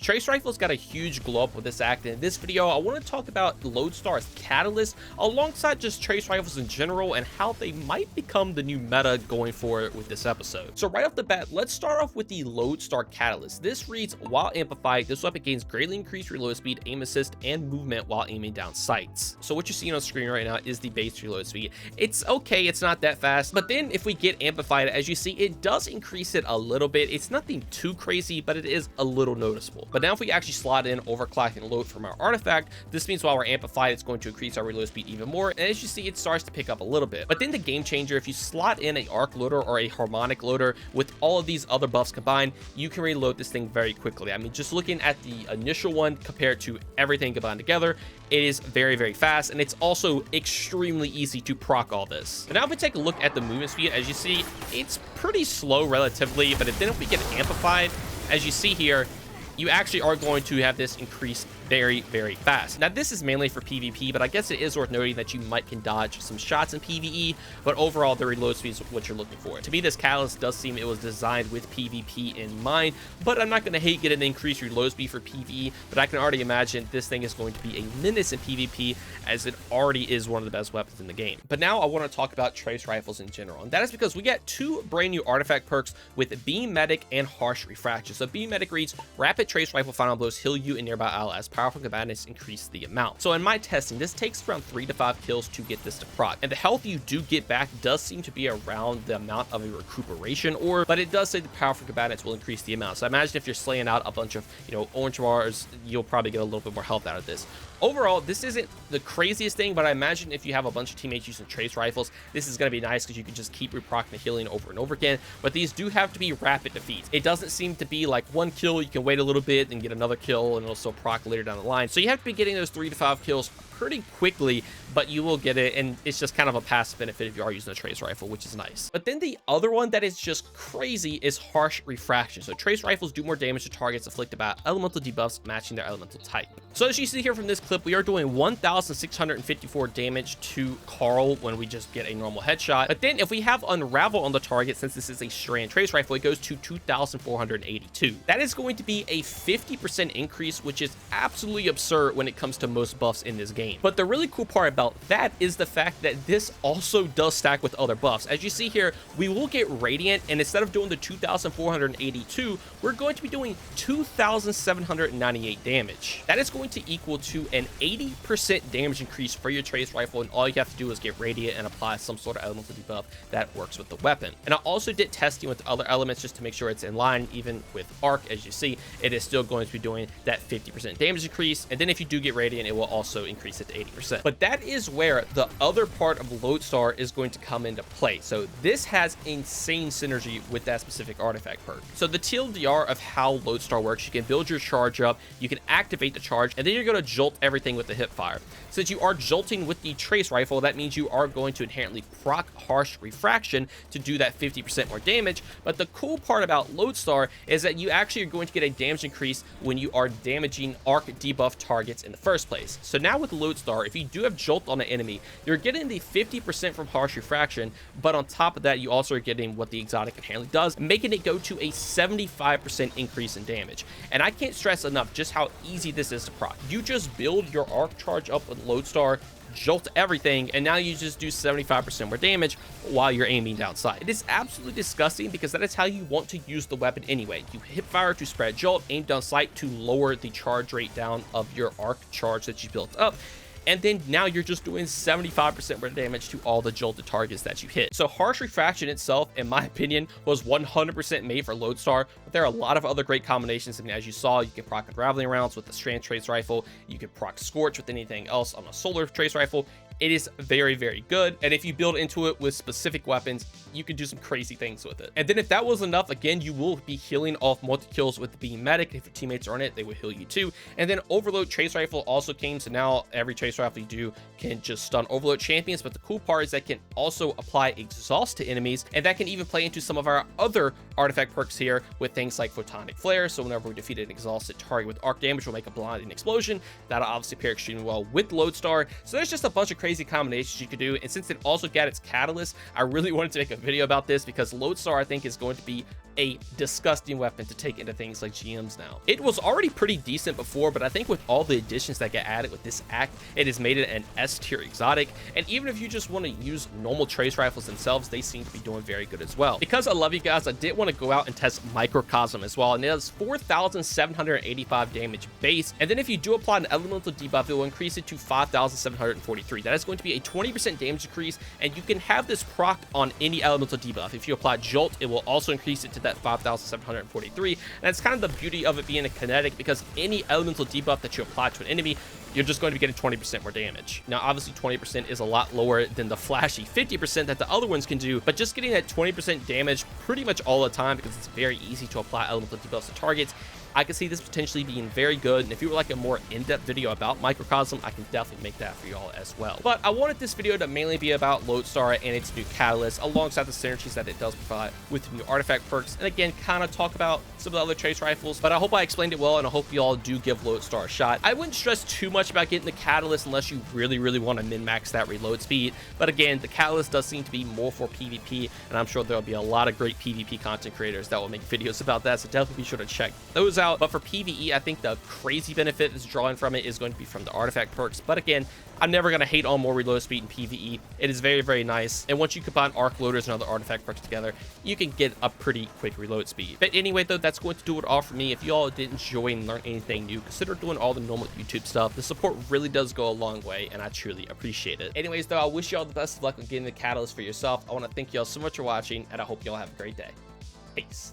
Trace Rifle's got a huge glow up with this act, and in this video I want to talk about Lodestar's Catalyst alongside just Trace Rifles in general and how they might become the new meta going forward with this episode. So right off the bat, let's start off with the Lodestar Catalyst. This reads, while amplified, this weapon gains greatly increased reload speed, aim assist, and movement while aiming down sights. So what you're seeing on screen right now is the base reload speed. It's okay, it's not that fast, but then if we get amplified, as you see, it does increase it a little bit. It's nothing too crazy, but it is a little noticeable. But now if we actually slot in overclock and load from our artifact, this means while we're amplified, it's going to increase our reload speed even more. And as you see, it starts to pick up a little bit. But then the game changer, if you slot in a arc loader or a harmonic loader with all of these other buffs combined, you can reload this thing very quickly. I mean, just looking at the initial one compared to everything combined together, it is very, very fast, and it's also extremely easy to proc all this. But now if we take a look at the movement speed, as you see, it's pretty slow relatively, but then if we get amplified, as you see here, you actually are going to have this increase very, very fast. Now, this is mainly for PvP, but I guess it is worth noting that you might can dodge some shots in PvE, but overall, the reload speed is what you're looking for. To me, this Catalyst does seem it was designed with PvP in mind, but I'm not going to hate getting an increased reload speed for PvE, but I can already imagine this thing is going to be a menace in PvP, as it already is one of the best weapons in the game. But now I want to talk about Trace Rifles in general, and that is because we get two brand new artifact perks with Beam Medic and Harsh Refraction. So Beam Medic reads, Rapid Trace Rifle final blows heal you and nearby allies. Powerful combatants increase the amount. So in my testing, this takes around 3 to 5 kills to get this to proc, and the health you do get back does seem to be around the amount of a recuperation orb, but it does say the powerful combatants will increase the amount. So imagine if you're slaying out a bunch of, orange bars, you'll probably get a little bit more health out of this. Overall, this isn't the craziest thing, but I imagine if you have a bunch of teammates using Trace Rifles, this is going to be nice because you can just keep reproccing the healing over and over again. But these do have to be rapid defeats. It doesn't seem to be like one kill, you can wait a little bit and get another kill, and it'll still proc later down the line. So you have to be getting those 3 to 5 kills pretty quickly, but you will get it, and it's just kind of a passive benefit if you are using a Trace Rifle, which is nice. But then the other one that is just crazy is Harsh Refraction. So Trace Rifles do more damage to targets afflicted by elemental debuffs matching their elemental type. So as you see here from this clip, we are doing 1,654 damage to Carl when we just get a normal headshot. But then if we have Unravel on the target, since this is a strand Trace Rifle, it goes to 2,482. That is going to be a 50% increase, which is absolutely absurd when it comes to most buffs in this game. But the really cool part about that is the fact that this also does stack with other buffs. As you see here, we will get Radiant, and instead of doing the 2,482, we're going to be doing 2,798 damage. That is going to equal to an 80% damage increase for your Trace Rifle, and all you have to do is get Radiant and apply some sort of elemental debuff that works with the weapon. And I also did testing with other elements just to make sure it's in line. Even with Arc, as you see, it is still going to be doing that 50% damage increase, and then if you do get Radiant, it will also increase it to 80%. But that is where the other part of Lodestar is going to come into play. So this has insane synergy with that specific artifact perk. So the TLDR of how Lodestar works, you can build your charge up, you can activate the charge, and then you're going to jolt everything with the hip fire. Since you are jolting with the Trace Rifle, that means you are going to inherently proc Harsh Refraction to do that 50% more damage. But the cool part about Lodestar is that you actually are going to get a damage increase when you are damaging arc debuff targets in the first place. So now with Lodestar, if you do have jolt on an enemy, you're getting the 50% from Harsh Refraction, but on top of that, you also are getting what the exotic inherently does, making it go to a 75% increase in damage. And I can't stress enough just how easy this is to proc. You just build your arc charge up with Lodestar, jolt everything, and now you just do 75% more damage while you're aiming down sight. It is absolutely disgusting because that is how you want to use the weapon anyway. You hip fire to spread jolt, aim down sight to lower the charge rate down of your arc charge that you built up. And then now you're just doing 75% more damage to all the jolted targets that you hit. So Harsh Refraction itself, in my opinion, was 100% made for Lodestar, but there are a lot of other great combinations. I mean, as you saw, you can proc Unraveling rounds with the Strand Trace Rifle, you can proc Scorch with anything else on a Solar Trace Rifle. It is very, very good, and if you build into it with specific weapons, you can do some crazy things with it. And then if that was enough, again, you will be healing off multi-kills with the Beam Medic. If your teammates are on it, they will heal you too. And then Overload Trace Rifle also came, so now every Trace Rifle you do can just stun Overload champions, but the cool part is that can also apply Exhaust to enemies, and that can even play into some of our other artifact perks here with things like Photonic Flare. So whenever we defeat an exhausted target with arc damage, we'll make a blinding explosion. That'll obviously pair extremely well with Lodestar. So there's just a bunch of crazy combinations you could do, and since it also got its Catalyst, I really wanted to make a video about this because Lodestar, I think, is going to be a disgusting weapon to take into things like GMs now. It was already pretty decent before, but I think with all the additions that get added with this act, it has made it an S tier exotic. And even if you just want to use normal trace rifles themselves, they seem to be doing very good as well. Because I love you guys, I did want to go out and test Microcosm as well, and it does 4,785 damage base. And then if you do apply an elemental debuff, it will increase it to 5,743. That is going to be a 20% damage increase, and you can have this proc on any elemental debuff. If you apply Jolt, it will also increase it to that 5,743. And that's kind of the beauty of it being a kinetic, because any elemental debuff that you apply to an enemy, you're just going to be getting 20% more damage. Now, obviously, 20% is a lot lower than the flashy 50% that the other ones can do, but just getting that 20% damage pretty much all the time, because it's very easy to apply elemental debuffs to targets, I can see this potentially being very good. And if you would like a more in-depth video about Microcosm, I can definitely make that for y'all as well. But I wanted this video to mainly be about Lodestar and its new catalyst, alongside the synergies that it does provide with the new artifact perks, and again, kind of talk about some of the other trace rifles. But I hope I explained it well, and I hope you all do give Lodestar a shot. I wouldn't stress too much about getting the catalyst unless you really want to min-max that reload speed. But again, the catalyst does seem to be more for PvP, and I'm sure there'll be a lot of great PvP content creators that will make videos about that, so definitely be sure to check those out. But for PvE, I think the crazy benefit that's drawing from it is going to be from the artifact perks. But again, I'm never going to hate on more reload speed in PvE. It is very nice, and once you combine arc loaders and other artifact perks together, you can get a pretty quick reload speed. But anyway, though, that's going to do it all for me. If you all did enjoy and learn anything new, consider doing all the normal YouTube stuff. The support really does go a long way, and I truly appreciate it. Anyways, though, I wish you all the best of luck with getting the catalyst for yourself. I want to thank you all so much for watching, and I hope you all have a great day. Peace.